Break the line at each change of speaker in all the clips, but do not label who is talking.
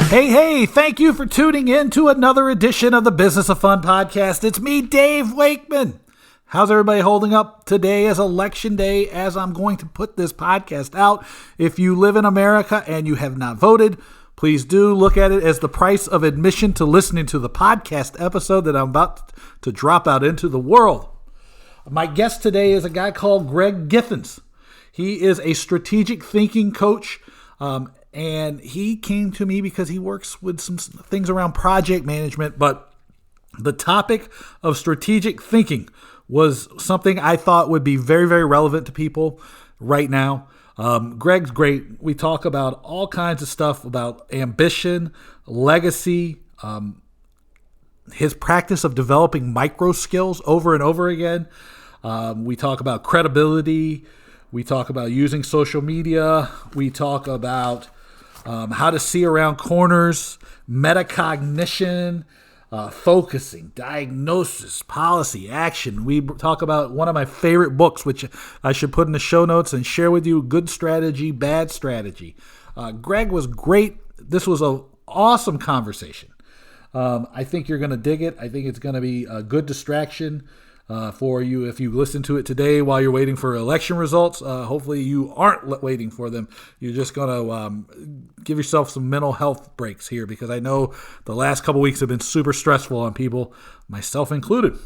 Hey, thank you for tuning in to another edition of the Business of Fun podcast. It's me, Dave Wakeman. How's everybody holding up? Today is election day as I'm going to put this podcast out. If you live in America and you have not voted, please do look at it as the price of admission to listening to the podcast episode that I'm about to drop out into the world. My guest today is a guy called Greg Githens. He is a strategic thinking coach, and he came to me because he works with some things around project management, but the topic of strategic thinking was something I thought would be very, very relevant to people right now. Greg's great. We talk about all kinds of stuff about ambition, legacy, his practice of developing micro skills over and over again. We talk about credibility. We talk about using social media. We talk about how to see around corners, metacognition, focusing, diagnosis, policy, action. We talk about one of my favorite books, which I should put in the show notes and share with you, Good Strategy, Bad Strategy. Greg was great. This was an awesome conversation. I think you're going to dig it. I think it's going to be a good distraction for you if you listen to it today while you're waiting for election results. Hopefully you aren't waiting for them. You're just going to give yourself some mental health breaks here, because I know the last couple weeks have been super stressful on people, myself included.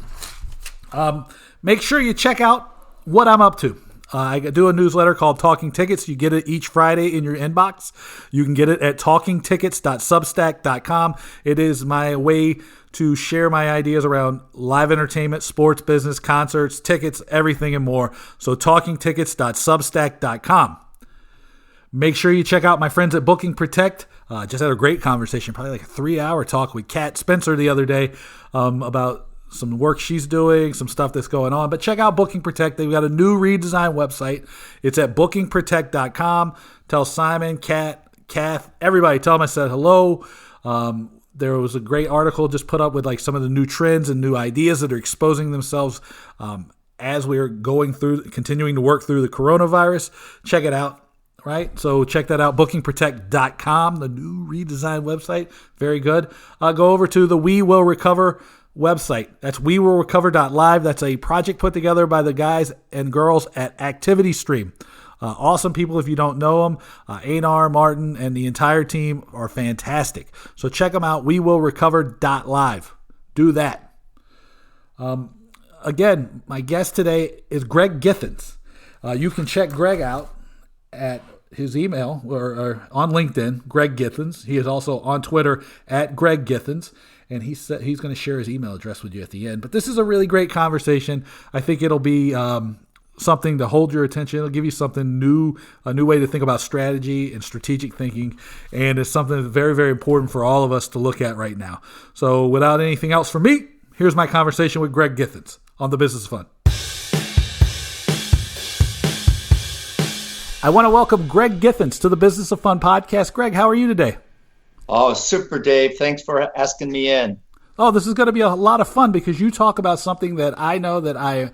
Make sure you check out what I'm up to. I do a newsletter called Talking Tickets. You get it each Friday in your inbox. You can get it at talkingtickets.substack.com. It is my way to share my ideas around live entertainment, sports, business, concerts, tickets, everything and more. So talkingtickets.substack.com. Make sure you check out my friends at Booking Protect. Just had a great conversation, probably like a 3-hour talk with Kat Spencer the other day about some work she's doing, some stuff that's going on. But check out Booking Protect. They've got a new redesigned website. It's at bookingprotect.com. Tell Simon, Kath, everybody, tell them I said hello. There was a great article just put up with like some of the new trends and new ideas that are exposing themselves as we're continuing to work through the coronavirus. Check it out. Right? So check that out, bookingprotect.com, the new redesigned website. Very good. Go over to the We Will Recover website. That's wewillrecover.live. That's a project put together by the guys and girls at Activity Stream. Awesome people if you don't know them. Einar, Martin, and the entire team are fantastic. So check them out, wewillrecover.live. Do that. Again, my guest today is Greg Githens. You can check Greg out at his email or on LinkedIn, Greg Githens. He is also on Twitter at Greg Githens. And he said he's going to share his email address with you at the end. But this is a really great conversation. I think it'll be something to hold your attention. It'll give you something new, a new way to think about strategy and strategic thinking. And it's something that's very, very important for all of us to look at right now. So without anything else from me, here's my conversation with Greg Githens on The Business of Fun. I want to welcome Greg Githens to the Business of Fun podcast. Greg, how are you today?
Oh, super, Dave. Thanks for asking me in.
Oh, this is going to be a lot of fun because you talk about something that I know that I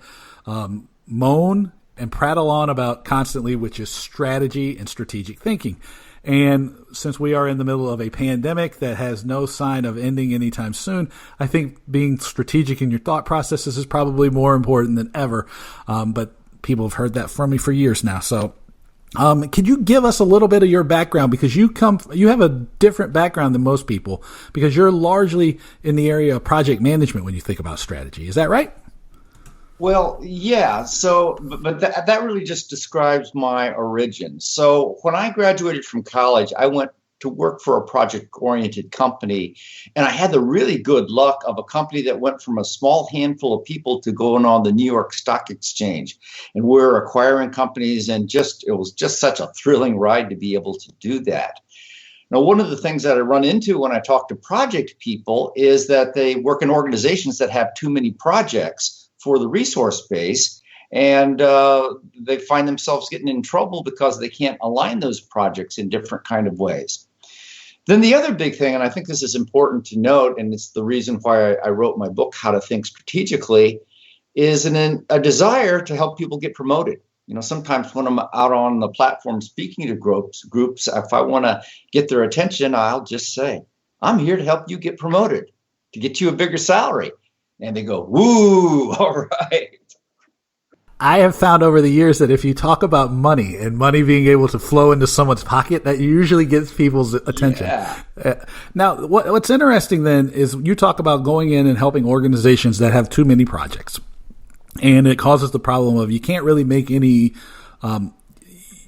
moan and prattle on about constantly, which is strategy and strategic thinking. And since we are in the middle of a pandemic that has no sign of ending anytime soon, I think being strategic in your thought processes is probably more important than ever. But people have heard that from me for years now. So could you give us a little bit of your background, because you have a different background than most people, because you're largely in the area of project management when you think about strategy. Is that right?
Well, yeah. So, but that really just describes my origin. So when I graduated from college, I went to work for a project-oriented company, and I had the really good luck of a company that went from a small handful of people to going on the New York Stock Exchange, and we're acquiring companies, and it was just such a thrilling ride to be able to do that. Now, one of the things that I run into when I talk to project people is that they work in organizations that have too many projects for the resource base, and they find themselves getting in trouble because they can't align those projects in different kind of ways. Then the other big thing, and I think this is important to note, and it's the reason why I wrote my book, How to Think Strategically, is a desire to help people get promoted. Sometimes when I'm out on the platform speaking to groups, if I want to get their attention, I'll just say, I'm here to help you get promoted, to get you a bigger salary. And they go, woo, all right.
I have found over the years that if you talk about money and money being able to flow into someone's pocket, that usually gets people's attention.
Yeah.
Now, what's interesting then is you talk about going in and helping organizations that have too many projects. And it causes the problem of you can't really make any,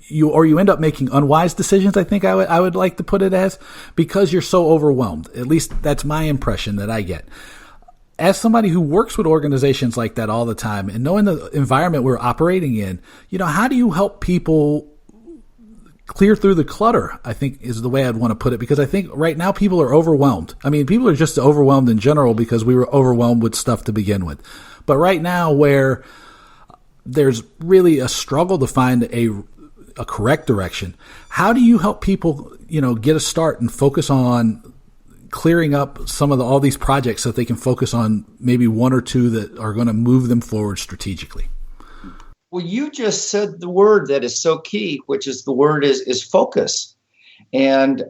you end up making unwise decisions, I think I would like to put it as, because you're so overwhelmed. At least that's my impression that I get. As somebody who works with organizations like that all the time and knowing the environment we're operating in, how do you help people clear through the clutter, I think is the way I'd want to put it, because I think right now people are overwhelmed. I mean, people are just overwhelmed in general because we were overwhelmed with stuff to begin with. But right now where there's really a struggle to find a correct direction, how do you help people, get a start and focus on clearing up some of all these projects so that they can focus on maybe one or two that are going to move them forward strategically?
Well, you just said the word that is so key, which is the word is focus. And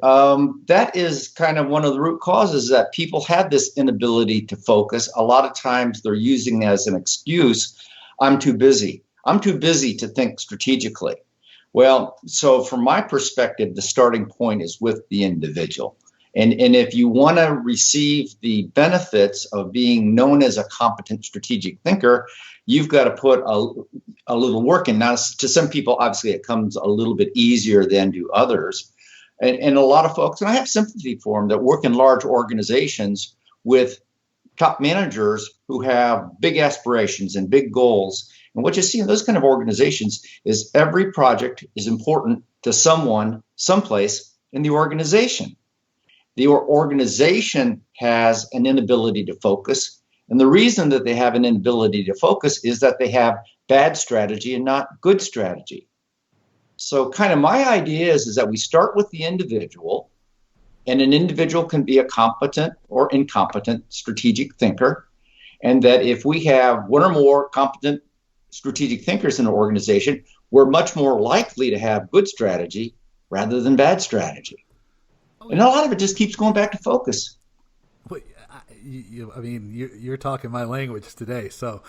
that is kind of one of the root causes that people have this inability to focus. A lot of times they're using as an excuse, I'm too busy. I'm too busy to think strategically. Well, so from my perspective, the starting point is with the individual. And if you want to receive the benefits of being known as a competent strategic thinker, you've got to put a little work in. Now, to some people, obviously, it comes a little bit easier than to others. And a lot of folks, and I have sympathy for them, that work in large organizations with top managers who have big aspirations and big goals. And what you see in those kind of organizations is every project is important to someone, someplace in the organization. The organization has an inability to focus. And the reason that they have an inability to focus is that they have bad strategy and not good strategy. So kind of my idea is that we start with the individual, and an individual can be a competent or incompetent strategic thinker. And that if we have one or more competent strategic thinkers in an organization, we're much more likely to have good strategy rather than bad strategy. And a lot of it just keeps going back to focus.
You're talking my language today. So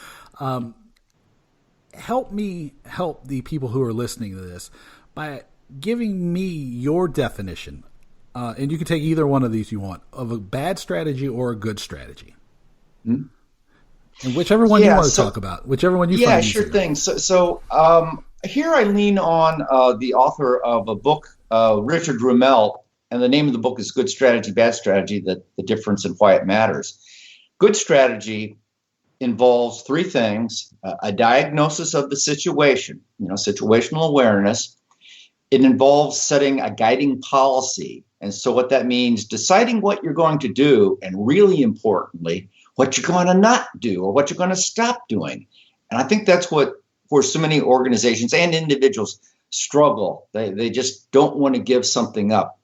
help me help the people who are listening to this by giving me your definition, and you can take either one of these you want, of a bad strategy or a good strategy. Mm-hmm. And whichever one you want to talk about, whichever one you find easier.
Yeah, sure thing. So here I lean on the author of a book, Richard Rummel. And the name of the book is Good Strategy, Bad Strategy, the difference and why it matters. Good strategy involves three things: a diagnosis of the situation, situational awareness. It involves setting a guiding policy. And so what that means, deciding what you're going to do, and really importantly, what you're going to not do or what you're going to stop doing. And I think that's where so many organizations and individuals struggle. They just don't want to give something up.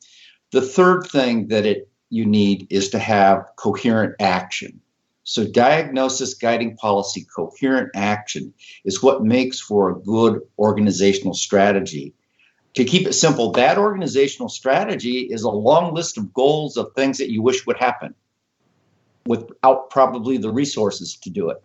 The third thing that you need is to have coherent action. So diagnosis, guiding policy, coherent action is what makes for a good organizational strategy. To keep it simple, that organizational strategy is a long list of goals of things that you wish would happen without probably the resources to do it.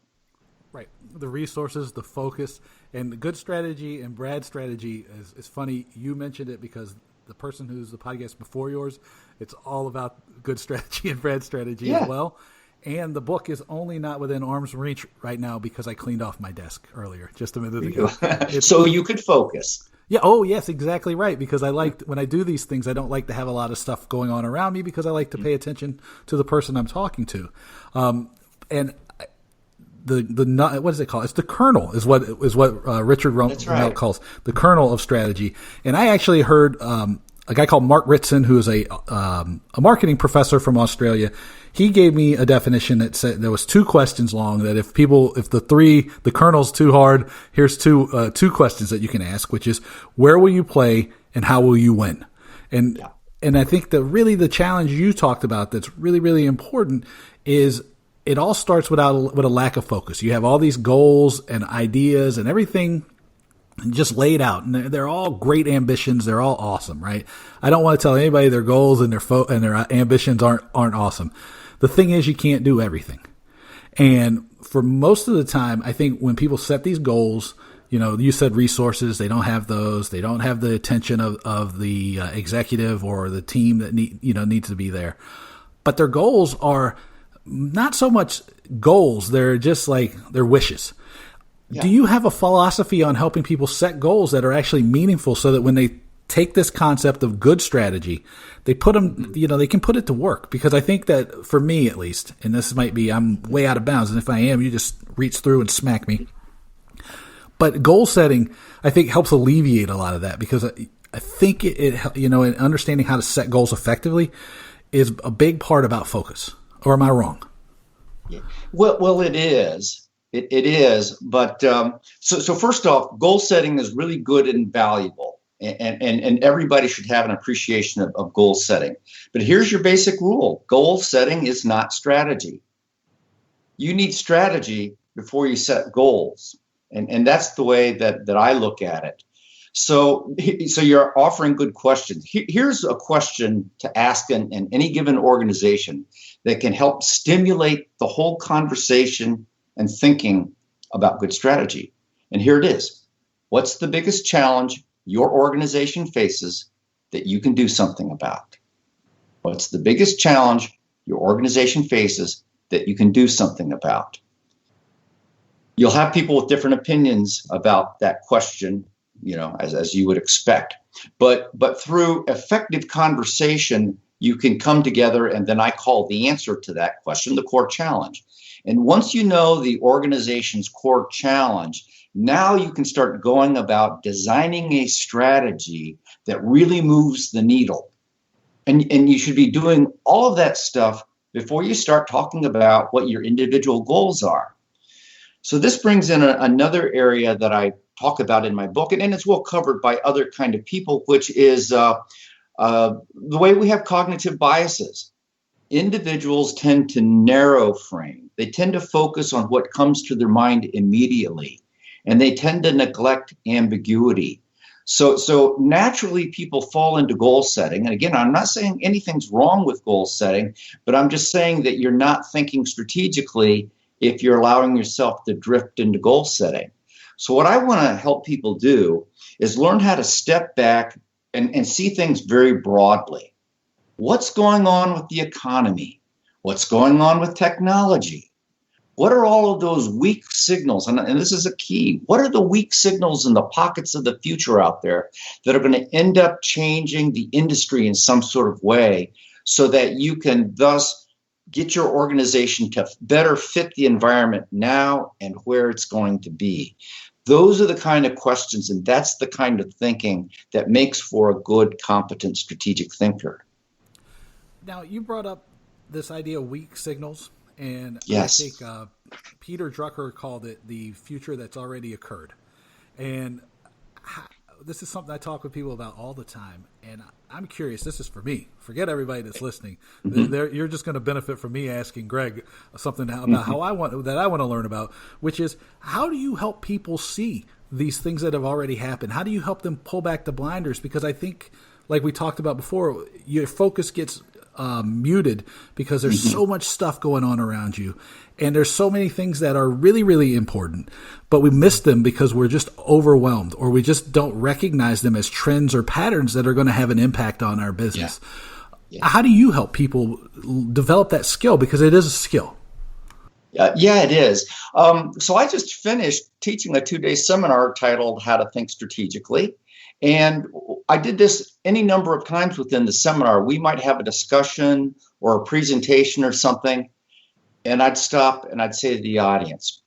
Right. The resources, the focus, and the good strategy and bad strategy is funny. You mentioned it because the person who's the podcast before yours, it's all about good strategy and bad strategy as well. And the book is only not within arm's reach right now because I cleaned off my desk earlier, just a minute ago.
So you could focus.
Yeah. Oh, yes, exactly right. Because when I do these things, I don't like to have a lot of stuff going on around me because I like to pay attention to the person I'm talking to. And the what is it called? It's the kernel is what Richard Rummel calls the kernel of strategy. And I actually heard a guy called Mark Ritson, who is a marketing professor from Australia. He gave me a definition that said there was 2 questions long. That if the kernel's too hard, here's two questions that you can ask, which is where will you play and how will you win? And I think that really the challenge you talked about that's really, really important is it all starts with a lack of focus. You have all these goals and ideas and everything just laid out, and they're all great ambitions. They're all awesome, right? I don't want to tell anybody their goals and their ambitions aren't awesome. The thing is, you can't do everything. And for most of the time, I think when people set these goals, you said resources, they don't have those. They don't have the attention of the executive or the team that needs to be there. But their goals are not so much goals. They're just like they're wishes. Yeah. Do you have a philosophy on helping people set goals that are actually meaningful so that when they take this concept of good strategy, they put them, they can put it to work? Because I think that for me, at least, and this might be, I'm way out of bounds. And if I am, you just reach through and smack me. But goal setting, I think, helps alleviate a lot of that, because I think and understanding how to set goals effectively is a big part about focus. Or am I wrong?
Yeah. Well, it is. It is, but so first off, goal setting is really good and valuable, and everybody should have an appreciation of goal setting. But here's your basic rule: goal setting is not strategy. You need strategy before you set goals, and that's the way that I look at it. So you're offering good questions. Here's a question to ask in any given organization that can help stimulate the whole conversation and thinking about good strategy. And here it is. What's the biggest challenge your organization faces that you can do something about? What's the biggest challenge your organization faces that you can do something about? You'll have people with different opinions about that question, as you would expect. But through effective conversation, you can come together, and then I call the answer to that question the core challenge. And once you know the organization's core challenge, now you can start going about designing a strategy that really moves the needle. And you should be doing all of that stuff before you start talking about what your individual goals are. So this brings in another area that I talk about in my book, and it's well covered by other kind of people, which is the way we have cognitive biases. Individuals tend to narrow frame. They tend to focus on what comes to their mind immediately, and they tend to neglect ambiguity. So naturally, people fall into goal setting. And again, I'm not saying anything's wrong with goal setting, but I'm just saying that you're not thinking strategically if you're allowing yourself to drift into goal setting. So what I want to help people do is learn how to step back and see things very broadly. What's going on with the economy? What's going on with technology? What are all of those weak signals? And this is a key. What are the weak signals in the pockets of the future out there that are going to end up changing the industry in some sort of way so that you can thus get your organization to better fit the environment now and where it's going to be? Those are the kind of questions, and that's the kind of thinking that makes for a good, competent, strategic thinker.
Now, you brought up this idea of weak signals, and
yes.
I think Peter Drucker called it the future that's already occurred. And this is something I talk with people about all the time, and I'm curious. This is for me. Forget everybody that's listening. Mm-hmm. You're just going to benefit from me asking Greg something about how I want to learn about, which is, how do you help people see these things that have already happened? How do you help them pull back the blinders? Because I think, like we talked about before, your focus gets muted because there's so much stuff going on around you, and there's so many things that are really, really important, but we miss them because we're just overwhelmed, or we just don't recognize them as trends or patterns that are going to have an impact on our business. Yeah. How do you help people develop that skill? Because it is a skill.
Yeah, it is. So I just finished teaching a 2-day seminar titled How to Think Strategically. And I did this any number of times within the seminar. We might have a discussion or a presentation or something, and I'd stop and I'd say to the audience,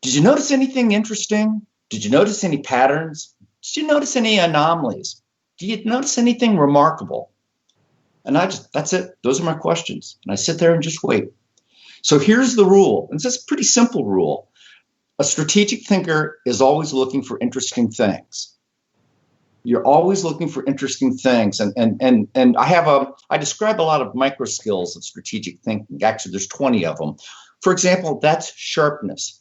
did you notice anything interesting? Did you notice any patterns? Did you notice any anomalies? Do you notice anything remarkable? And that's it. Those are my questions. And I sit there and just wait. So here's the rule. And it's a pretty simple rule. A strategic thinker is always looking for interesting things. You're always looking for interesting things. And I describe a lot of micro skills of strategic thinking. Actually, there's 20 of them. For example, that's sharpness.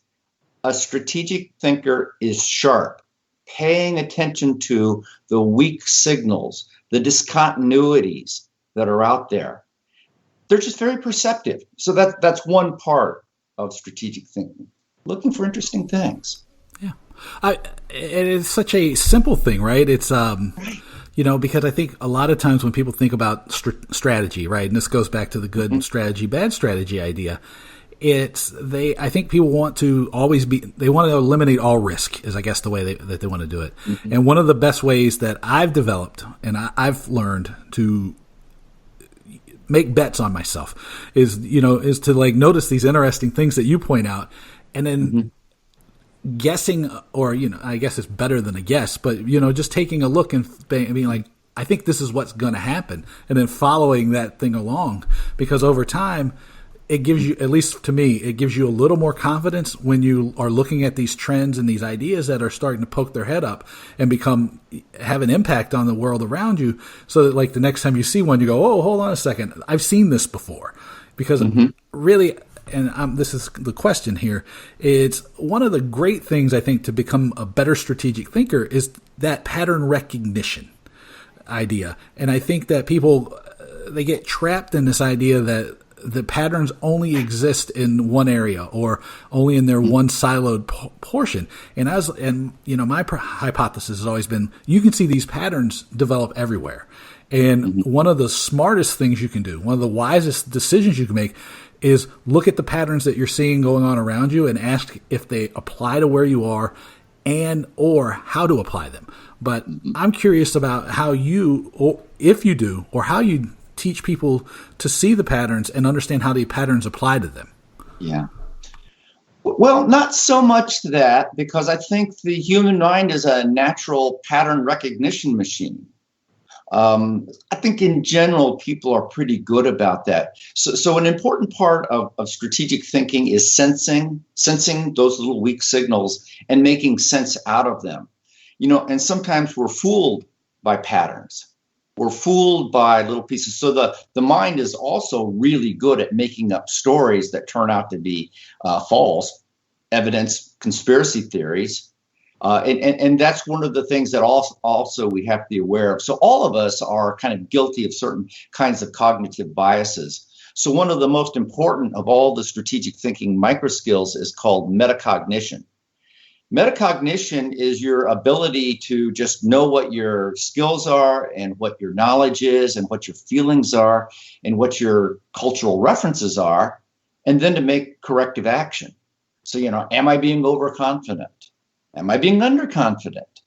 A strategic thinker is sharp. paying attention to the weak signals, the discontinuities that are out there. They're just very perceptive. So that's one part of strategic thinking, looking for interesting things.
Yeah. It is such a simple thing, right? It's, because I think a lot of times when people think about strategy, right, and this goes back to the good strategy, bad strategy idea, I think people want to they want to eliminate all risk is, I guess, the way that they want to do it. Mm-hmm. And one of the best ways that I've developed and I've learned to make bets on myself is to like notice these interesting things that you point out and then guessing, or, I guess it's better than a guess, but, just taking a look and being like, I think this is what's going to happen. And then following that thing along, because over time, it gives you, at least to me, it gives you a little more confidence when you are looking at these trends and these ideas that are starting to poke their head up and have an impact on the world around you. So that like the next time you see one, you go, oh, hold on a second. I've seen this before. Because really, and this is the question here, it's one of the great things I think to become a better strategic thinker is that pattern recognition idea. And I think that people, they get trapped in this idea that the patterns only exist in one area or only in their one siloed portion. And my hypothesis has always been you can see these patterns develop everywhere. And one of the smartest things you can do, one of the wisest decisions you can make is look at the patterns that you're seeing going on around you and ask if they apply to where you are and or how to apply them. But I'm curious about how you, or if you do, or how you teach people to see the patterns and understand how the patterns apply to them.
Yeah. Well, not so much that, because I think the human mind is a natural pattern recognition machine. I think in general, people are pretty good about that. So an important part of strategic thinking is sensing those little weak signals and making sense out of them. And sometimes we're fooled by patterns. We're fooled by little pieces. So the mind is also really good at making up stories that turn out to be false, evidence, conspiracy theories. And that's one of the things that also we have to be aware of. So all of us are kind of guilty of certain kinds of cognitive biases. So one of the most important of all the strategic thinking micro skills is called metacognition. Metacognition is your ability to just know what your skills are and what your knowledge is and what your feelings are and what your cultural references are, and then to make corrective action. So, am I being overconfident? Am I being underconfident?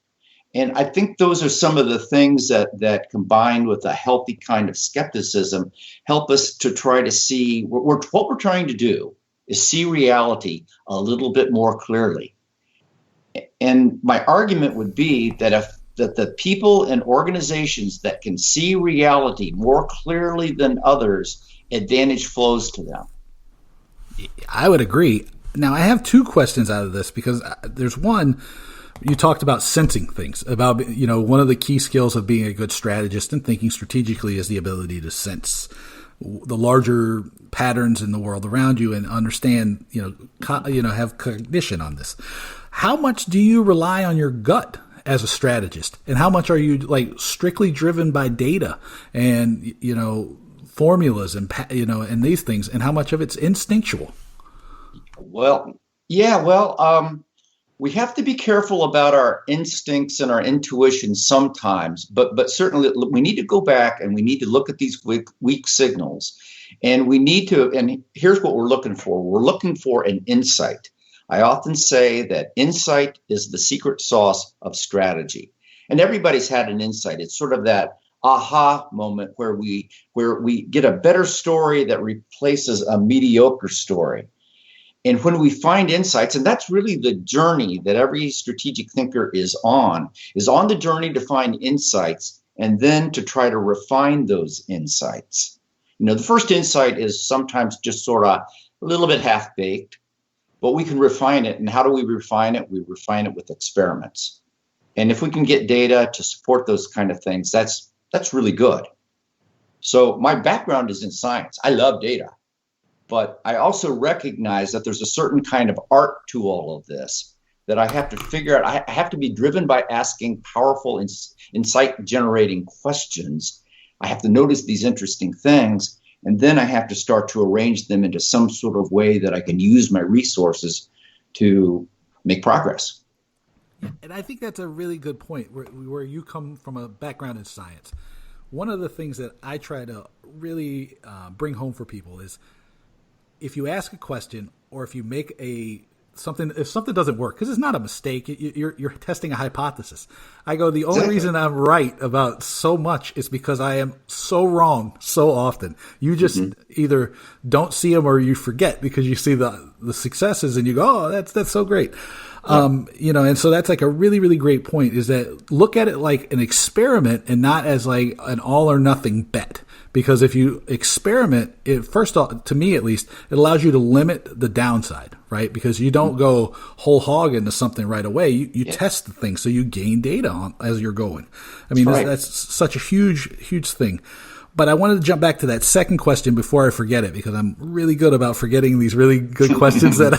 And I think those are some of the things that combined with a healthy kind of skepticism help us to try to see what we're trying to do is see reality a little bit more clearly. And my argument would be that the people and organizations that can see reality more clearly than others, advantage flows to them.
I would agree. Now, I have two questions out of this because there's one, you talked about sensing things, about, one of the key skills of being a good strategist and thinking strategically is the ability to sense the larger patterns in the world around you and understand, have cognition on this. How much do you rely on your gut as a strategist? And how much are you strictly driven by data and, formulas and, and these things? And how much of it's instinctual?
Well, we have to be careful about our instincts and our intuition sometimes, but certainly we need to go back and we need to look at these weak signals, and and here's what we're looking for. We're looking for an insight. I often say that insight is the secret sauce of strategy, and everybody's had an insight. It's sort of that aha moment where we get a better story that replaces a mediocre story. And when we find insights, and that's really the journey that every strategic thinker is on the journey to find insights and then to try to refine those insights. The first insight is sometimes just sort of a little bit half-baked, but we can refine it. And how do we refine it? We refine it with experiments. And if we can get data to support those kind of things, that's really good. So my background is in science. I love data. But I also recognize that there's a certain kind of art to all of this. that I have to figure out. I have to be driven by asking powerful, insight-generating questions. I have to notice these interesting things, and then I have to start to arrange them into some sort of way that I can use my resources to make progress.
And I think that's a really good point where you come from a background in science. One of the things that I try to really bring home for people is if you ask a question or if you make if something doesn't work, because it's not a mistake, you're testing a hypothesis. I go, the only reason I'm right about so much is because I am so wrong so often. You just either don't see them or you forget because you see the successes and you go, oh, that's so great. And so that's like a really, really great point, is that look at it like an experiment and not as like an all or nothing bet. Because if you experiment, first off, to me at least, it allows you to limit the downside, right? Because you don't go whole hog into something right away. You test the thing, so you gain data on as you're going. I mean, that's such a huge, huge thing. But I wanted to jump back to that second question before I forget it, because I'm really good about forgetting these really good questions that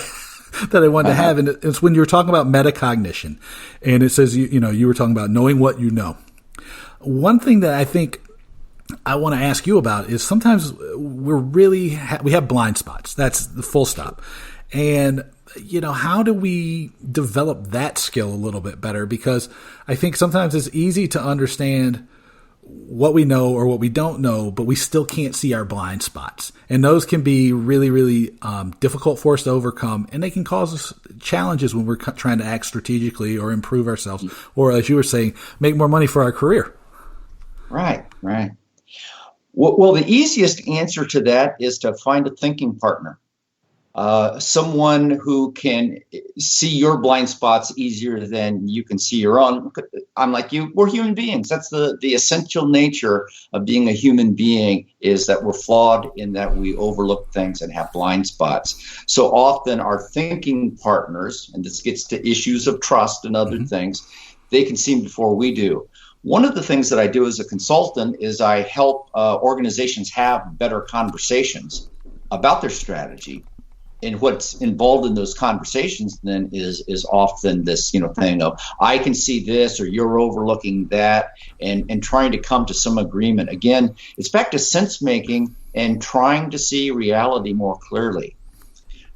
I wanted to have. And it's when you were talking about metacognition, and it says, you were talking about knowing what you know. One thing that I think I want to ask you about is sometimes we have blind spots. That's the full stop. And, how do we develop that skill a little bit better? Because I think sometimes it's easy to understand what we know or what we don't know, but we still can't see our blind spots. And those can be really, really difficult for us to overcome. And they can cause us challenges when we're trying to act strategically or improve ourselves, or as you were saying, make more money for our career.
Right. Well, the easiest answer to that is to find a thinking partner, someone who can see your blind spots easier than you can see your own. I'm like you, we're human beings. That's the essential nature of being a human being, is that we're flawed in that we overlook things and have blind spots. So often our thinking partners, and this gets to issues of trust and other things, they can see before we do. One of the things that I do as a consultant is I help organizations have better conversations about their strategy. And what's involved in those conversations then is often this, thing of, I can see this or you're overlooking that, and trying to come to some agreement. Again, it's back to sense making and trying to see reality more clearly.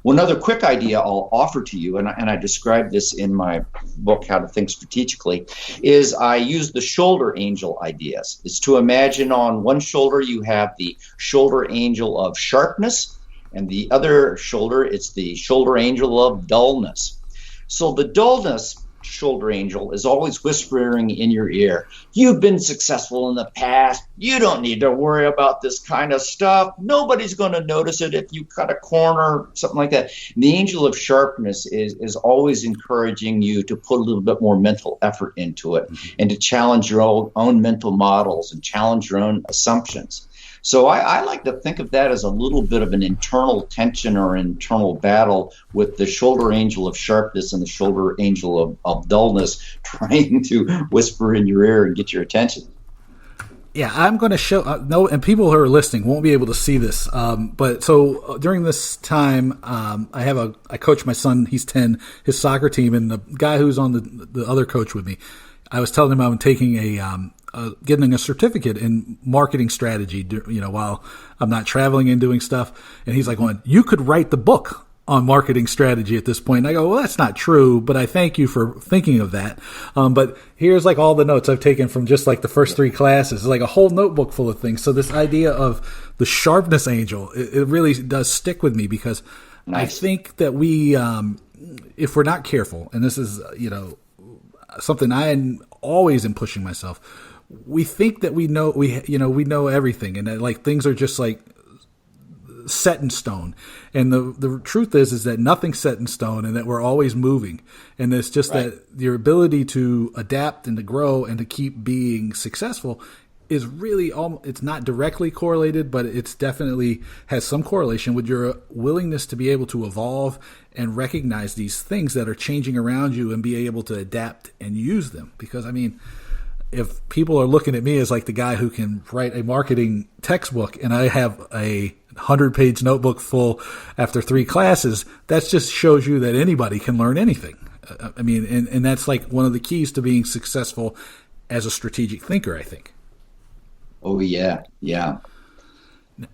One other quick idea I'll offer to you, and I describe this in my book, How to Think Strategically, is I use the shoulder angel ideas. It's to imagine on one shoulder you have the shoulder angel of sharpness, and the other shoulder, it's the shoulder angel of dullness. So the dullness shoulder angel is always whispering in your ear, you've been successful in the past. You don't need to worry about this kind of stuff. Nobody's going to notice it if you cut a corner, something like that. And the angel of sharpness is always encouraging you to put a little bit more mental effort into it and to challenge your own mental models and challenge your own assumptions. So I like to think of that as a little bit of an internal tension or internal battle with the shoulder angel of sharpness and the shoulder angel of dullness trying to whisper in your ear and get your attention.
Yeah, I'm going to show and people who are listening won't be able to see this. But so during this time, I coach my son. He's 10, his soccer team, and the guy who's on the other coach with me, I was telling him I'm taking getting a certificate in marketing strategy, while I'm not traveling and doing stuff. And he's like, well, you could write the book on marketing strategy at this point. And I go, well, that's not true, but I thank you for thinking of that. But here's like all the notes I've taken from just like the first 3 classes. It's like a whole notebook full of things. So this idea of the sharpness angel, it really does stick with me, because I think that we, if we're not careful, and this is, something I always am pushing myself, we think that we know everything, and that like things are just like set in stone. And the truth is that nothing's set in stone, and that we're always moving. And it's just that your ability to adapt and to grow and to keep being successful is really it's not directly correlated, but it's definitely has some correlation with your willingness to be able to evolve and recognize these things that are changing around you and be able to adapt and use them. Because if people are looking at me as like the guy who can write a marketing textbook, and I have a 100-page notebook full after 3 classes, that just shows you that anybody can learn anything. I mean, and that's like one of the keys to being successful as a strategic thinker, I think.
Oh, yeah. Yeah.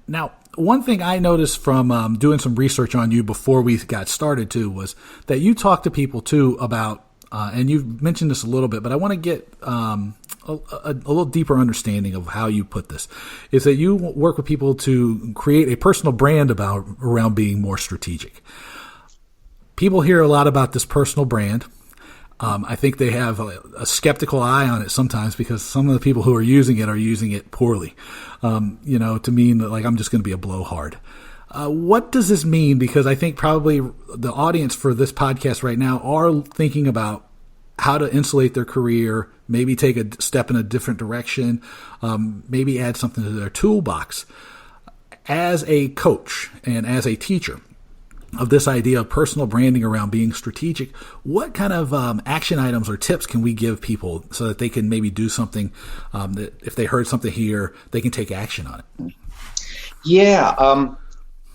Now, one thing I noticed from doing some research on you before we got started, too, was that you talk to people, too, about, and you've mentioned this a little bit, but I want to get a little deeper understanding of how you put this, is that you work with people to create a personal brand around being more strategic. People hear a lot about this personal brand. I think they have a skeptical eye on it sometimes because some of the people who are using it poorly, to mean that, like, I'm just going to be a blowhard. What does this mean? Because I think probably the audience for this podcast right now are thinking about how to insulate their career, maybe take a step in a different direction, maybe add something to their toolbox. As a coach and as a teacher of this idea of personal branding around being strategic, what kind of action items or tips can we give people so that they can maybe do something that if they heard something here, they can take action on it?
Yeah,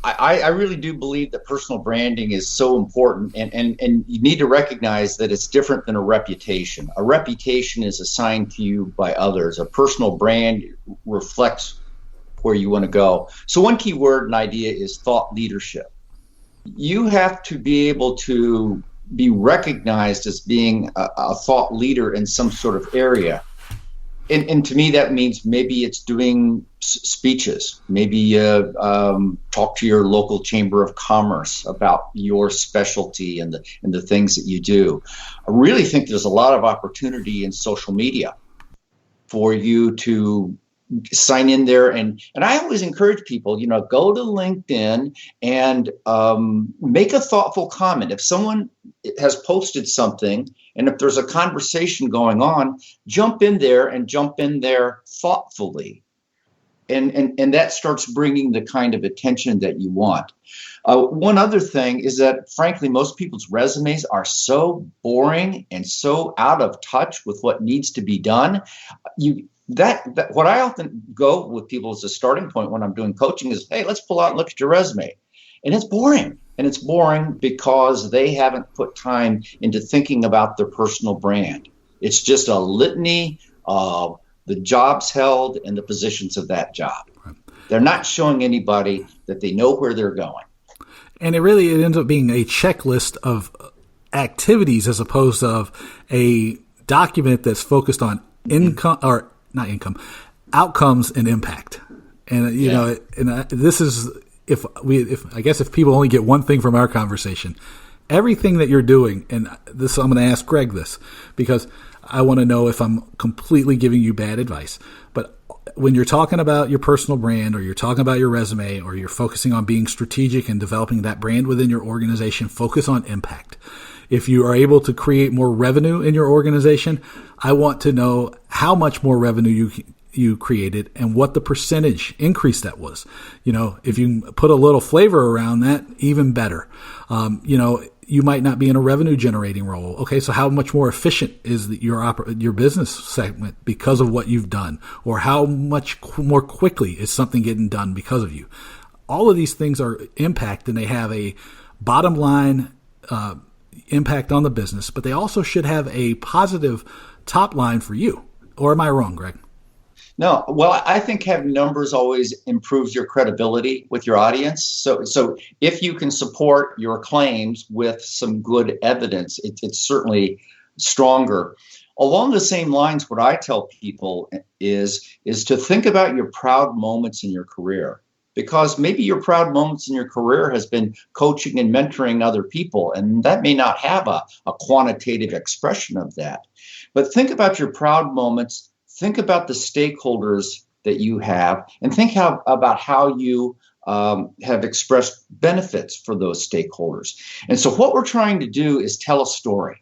I really do believe that personal branding is so important, and you need to recognize that it's different than a reputation. A reputation is assigned to you by others. A personal brand reflects where you want to go. So one key word and idea is thought leadership. You have to be able to be recognized as being a thought leader in some sort of area. And to me, that means maybe it's doing speeches, maybe talk to your local chamber of commerce about your specialty and the things that you do. I really think there's a lot of opportunity in social media for you to sign in there. And I always encourage people, go to LinkedIn and make a thoughtful comment. If someone has posted something, and if there's a conversation going on, jump in there thoughtfully. And that starts bringing the kind of attention that you want. One other thing is that, frankly, most people's resumes are so boring and so out of touch with what needs to be done. That what I often go with people as a starting point when I'm doing coaching is, hey, let's pull out and look at your resume. And it's boring. And it's boring because they haven't put time into thinking about their personal brand. It's just a litany of the jobs held and the positions of that job. They're not showing anybody that they know where they're going. And
it ends up being a checklist of activities as opposed to a document that's focused on outcomes and impact. And this is if I guess if people only get one thing from our conversation, everything that you're doing, and this I'm going to ask Greg this because I want to know if I'm completely giving you bad advice. But when you're talking about your personal brand, or you're talking about your resume, or you're focusing on being strategic and developing that brand within your organization, focus on impact. If you are able to create more revenue in your organization, I want to know how much more revenue you created and what the percentage increase that was. If you put a little flavor around that, even better. You might not be in a revenue generating role. Okay, so how much more efficient is your business segment because of what you've done, or how much more quickly is something getting done because of you? All of these things are impact, and they have a bottom line impact on the business, but they also should have a positive top line for you. Or am I wrong, Greg?
No, well, I think having numbers always improves your credibility with your audience. So if you can support your claims with some good evidence, it's certainly stronger. Along the same lines, what I tell people is to think about your proud moments in your career, because maybe your proud moments in your career has been coaching and mentoring other people, and that may not have a quantitative expression of that. But think about your proud moments. Think about the stakeholders that you have, and think about how you have expressed benefits for those stakeholders. And so what we're trying to do is tell a story.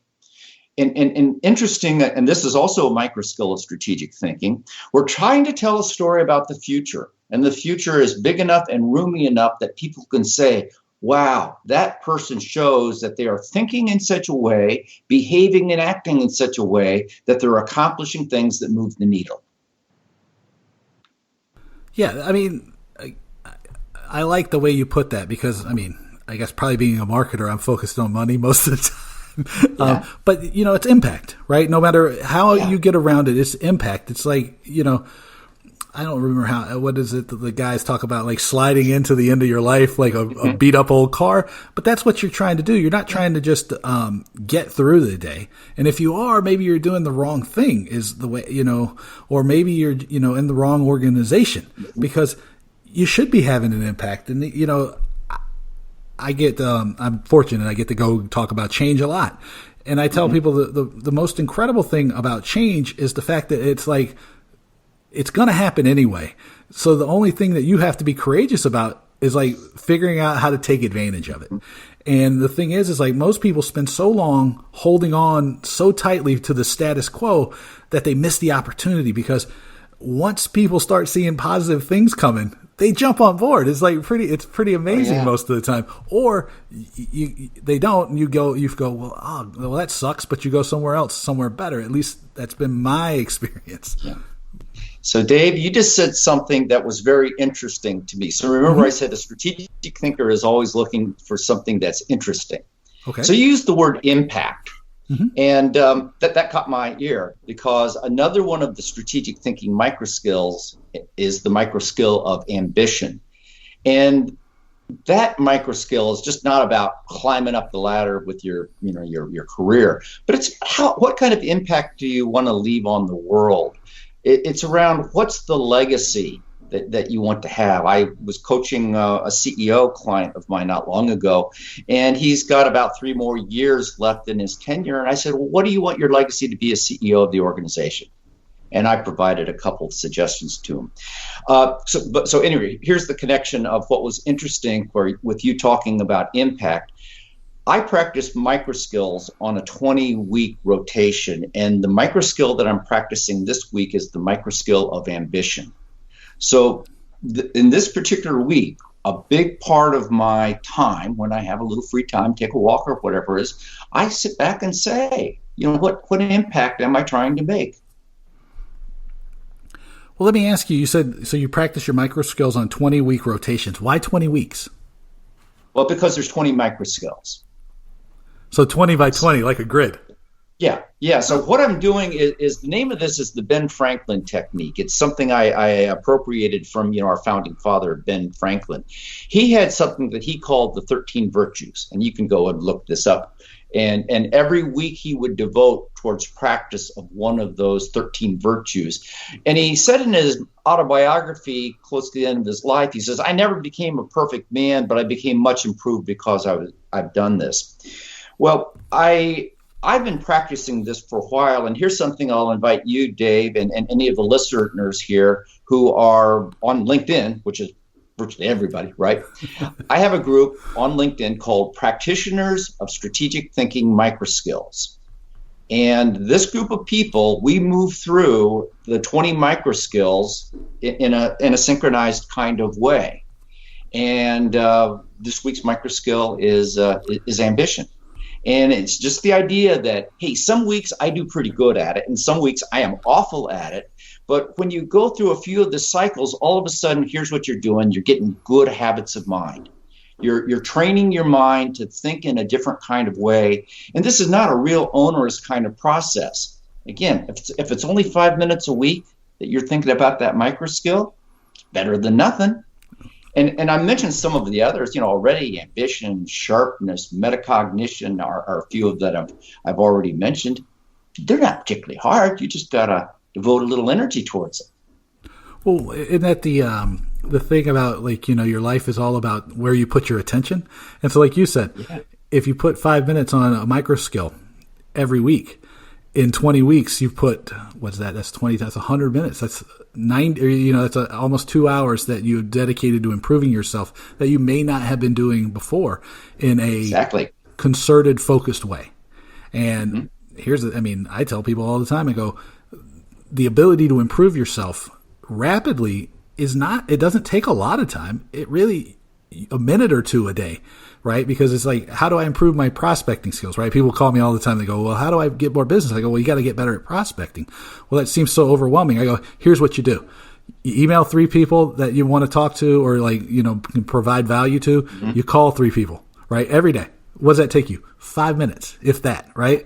And interesting, and this is also a micro skill of strategic thinking, we're trying to tell a story about the future. And the future is big enough and roomy enough that people can say, wow, that person shows that they are thinking in such a way, behaving and acting in such a way that they're accomplishing things that move the needle.
Yeah, I mean, I like the way you put that because, I mean, I guess probably being a marketer, I'm focused on money most of the time.
Yeah.
But, it's impact, right? No matter how you get around it, it's impact. It's like, I don't remember what is it that the guys talk about, like sliding into the end of your life, like a beat up old car. But that's what you're trying to do. You're not trying to just get through the day. And if you are, maybe you're doing the wrong thing is the way, or maybe you're, in the wrong organization, because you should be having an impact. And, I'm fortunate. I get to go talk about change a lot. And I tell people the most incredible thing about change is the fact that it's like, it's going to happen anyway. So the only thing that you have to be courageous about is like figuring out how to take advantage of it. And the thing is like most people spend so long holding on so tightly to the status quo that they miss the opportunity, because once people start seeing positive things coming, they jump on board. It's like it's pretty amazing most of the time. Or they don't, and you go, well, that sucks, but you go somewhere else, somewhere better. At least that's been my experience.
Yeah. So, Dave, you just said something that was very interesting to me. So remember, I said a strategic thinker is always looking for something that's interesting.
Okay.
So you used the word impact, and that caught my ear, because another one of the strategic thinking micro skills is the micro skill of ambition. And that micro skill is just not about climbing up the ladder with your career, but it's what kind of impact do you want to leave on the world? It's around what's the legacy that you want to have. I was coaching a CEO client of mine not long ago, and he's got about 3 more years left in his tenure. And I said, well, what do you want your legacy to be as CEO of the organization? And I provided a couple of suggestions to him. So anyway, here's the connection of what was interesting with you talking about impact. I practice micro skills on a 20-week rotation, and the micro skill that I'm practicing this week is the micro skill of ambition. So in this particular week, a big part of my time, when I have a little free time, take a walk or whatever it is, I sit back and say, what impact am I trying to make?
Well, let me ask you, you said, so you practice your micro skills on 20-week rotations. Why 20 weeks?
Well, because there's 20 micro skills.
So 20 by 20, like a grid.
Yeah. So what I'm doing is the name of this is the Ben Franklin technique. It's something I appropriated from our founding father, Ben Franklin. He had something that he called the 13 virtues, and you can go and look this up. And every week he would devote towards practice of one of those 13 virtues. And he said in his autobiography, close to the end of his life, he says, I never became a perfect man, but I became much improved because I've done this. Well, I've been practicing this for a while, and here's something I'll invite you, Dave, and any of the listeners here who are on LinkedIn, which is virtually everybody, right? I have a group on LinkedIn called Practitioners of Strategic Thinking Micro Skills. And this group of people, we move through the 20 micro skills in a synchronized kind of way. And this week's micro skill is ambition. And it's just the idea that, hey, some weeks I do pretty good at it, and some weeks I am awful at it. But when you go through a few of the cycles, all of a sudden, here's what you're doing. You're getting good habits of mind. You're training your mind to think in a different kind of way. And this is not a real onerous kind of process. Again, if it's only 5 minutes a week that you're thinking about that micro skill, it's better than nothing. And I mentioned some of the others, already. Ambition, sharpness, metacognition are a few of that I've already mentioned. They're not particularly hard. You just gotta devote a little energy towards it.
Well, isn't that the thing about, like, your life is all about where you put your attention? And so, like you said, if you put 5 minutes on a micro skill every week, in 20 weeks, you've put, what's that? That's 20, that's 100 minutes. That's 90, that's almost 2 hours that you dedicated to improving yourself that you may not have been doing before in a concerted, focused way. And I tell people all the time, I go, the ability to improve yourself rapidly it doesn't take a lot of time. It really, a minute or two a day, right? Because it's like, how do I improve my prospecting skills, right? People call me all the time. They go, well, how do I get more business? I go, well, you got to get better at prospecting. Well, that seems so overwhelming. I go, here's what you do. You email 3 people that you want to talk to or can provide value to. You call 3 people, right? Every day. what does that take you? 5 minutes, if that, right?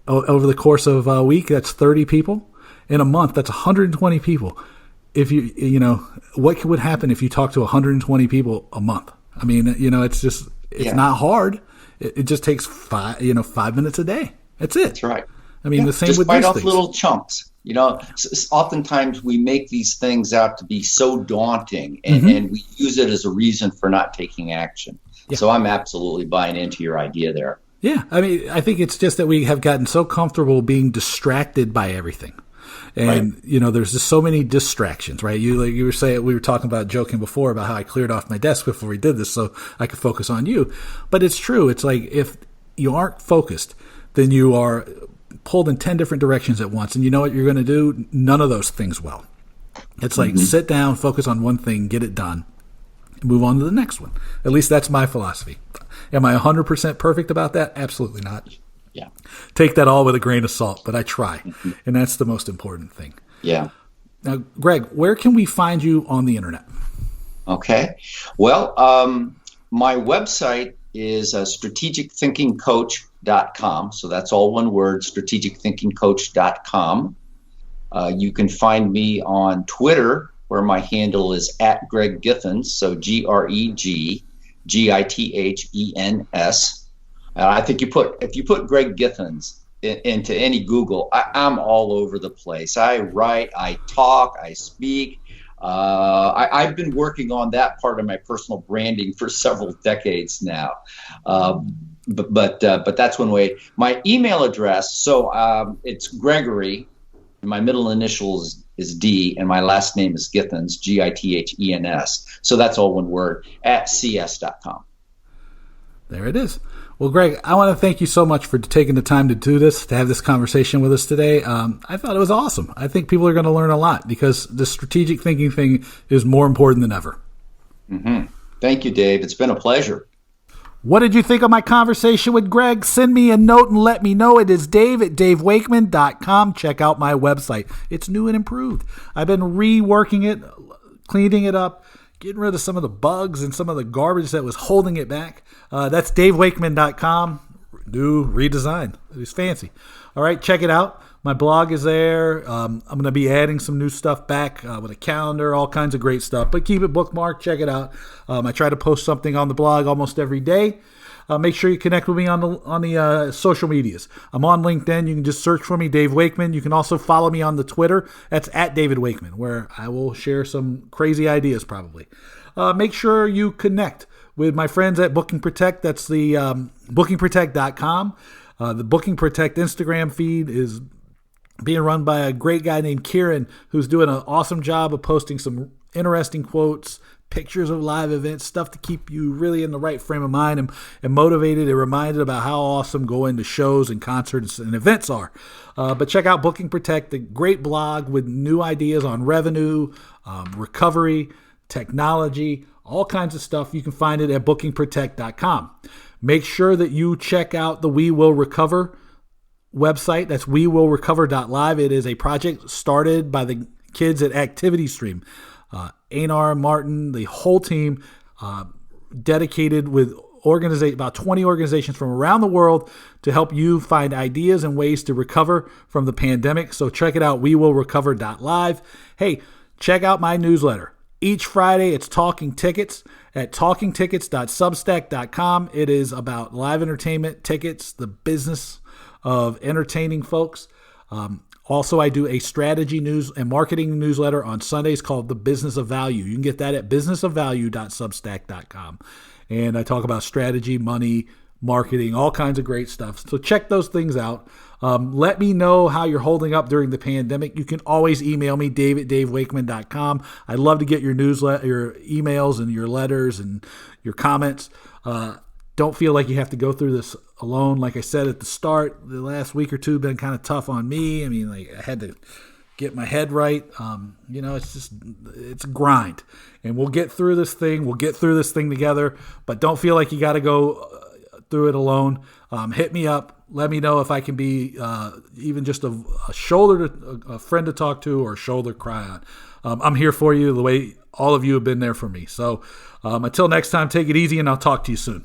Over the course of a week, that's 30 people. In a month, that's 120 people. If what would happen if you talk to 120 people a month? I mean, it's not hard. It just takes 5 minutes a day. That's it.
That's right.
I mean, the same
just
with
bite
these
off
things.
little chunks. Oftentimes we make these things out to be so daunting, and we use it as a reason for not taking action. Yeah. So I'm absolutely buying into your idea there.
Yeah, I mean, I think it's just that we have gotten so comfortable being distracted by everything. And, there's just so many distractions, right? You were saying, we were talking about joking before about how I cleared off my desk before we did this so I could focus on you. But it's true. It's like if you aren't focused, then you are pulled in 10 different directions at once. And you know what you're going to do? None of those things well. It's like sit down, focus on one thing, get it done, move on to the next one. At least that's my philosophy. Am I 100% perfect about that? Absolutely not.
Yeah.
Take that all with a grain of salt, but I try. And that's the most important thing.
Yeah.
Now, Greg, where can we find you on the internet?
Okay. Well, my website is strategicthinkingcoach.com. So that's all one word, strategicthinkingcoach.com. You can find me on Twitter, where my handle is @Greg Githens. So GregGithens. I think if you put Greg Githens into any Google, I'm all over the place. I write, I talk, I speak. I've been working on that part of my personal branding for several decades now. But that's one way. My email address, so it's Gregory. My middle initial is D, and my last name is Githens, Githens. So that's all one word, @cs.com.
There it is. Well, Greg, I want to thank you so much for taking the time to do this, to have this conversation with us today. I thought it was awesome. I think people are going to learn a lot because the strategic thinking thing is more important than ever.
Mm-hmm. Thank you, Dave. It's been a pleasure.
What did you think of my conversation with Greg? Send me a note and let me know. It is dave@davewakeman.com. Check out my website. It's new and improved. I've been reworking it, cleaning it up, getting rid of some of the bugs and some of the garbage that was holding it back. That's davewakeman.com. New redesign. It's fancy. All right, check it out. My blog is there. I'm going to be adding some new stuff back with a calendar, all kinds of great stuff. But keep it bookmarked. Check it out. I try to post something on the blog almost every day. Make sure you connect with me on the social medias. I'm on LinkedIn. You can just search for me, Dave Wakeman. You can also follow me on the Twitter. That's @DavidWakeman, where I will share some crazy ideas probably. Make sure you connect with my friends at Booking Protect. That's the bookingprotect.com. The Booking Protect Instagram feed is being run by a great guy named Kieran, who's doing an awesome job of posting some interesting quotes, pictures of live events, stuff to keep you really in the right frame of mind and motivated and reminded about how awesome going to shows and concerts and events are. But check out Booking Protect, the great blog with new ideas on revenue, recovery, technology, all kinds of stuff. You can find it at bookingprotect.com. Make sure that you check out the We Will Recover website. That's wewillrecover.live. It is a project started by the kids at Activity Stream. Anar, Martin, the whole team, dedicated with about 20 organizations from around the world to help you find ideas and ways to recover from the pandemic. So check it out, wewillrecover.live. Hey, check out my newsletter. Each Friday, it's Talking Tickets at talkingtickets.substack.com. It is about live entertainment, tickets, the business of entertaining folks. Also, I do a strategy news and marketing newsletter on Sundays called The Business of Value. You can get that at businessofvalue.substack.com. And I talk about strategy, money, marketing, all kinds of great stuff. So check those things out. Let me know how you're holding up during the pandemic. You can always email me, dave@davewakeman.com. I'd love to get your newsletter, your emails and your letters and your comments. Don't feel like you have to go through this alone. Like I said at the start, the last week or two have been kind of tough on me. I mean, like I had to get my head right. It's a grind. And we'll get through this thing. We'll get through this thing together. But don't feel like you got to go through it alone. Hit me up. Let me know if I can be even just a friend to talk to or a shoulder to cry on. I'm here for you the way all of you have been there for me. So until next time, take it easy and I'll talk to you soon.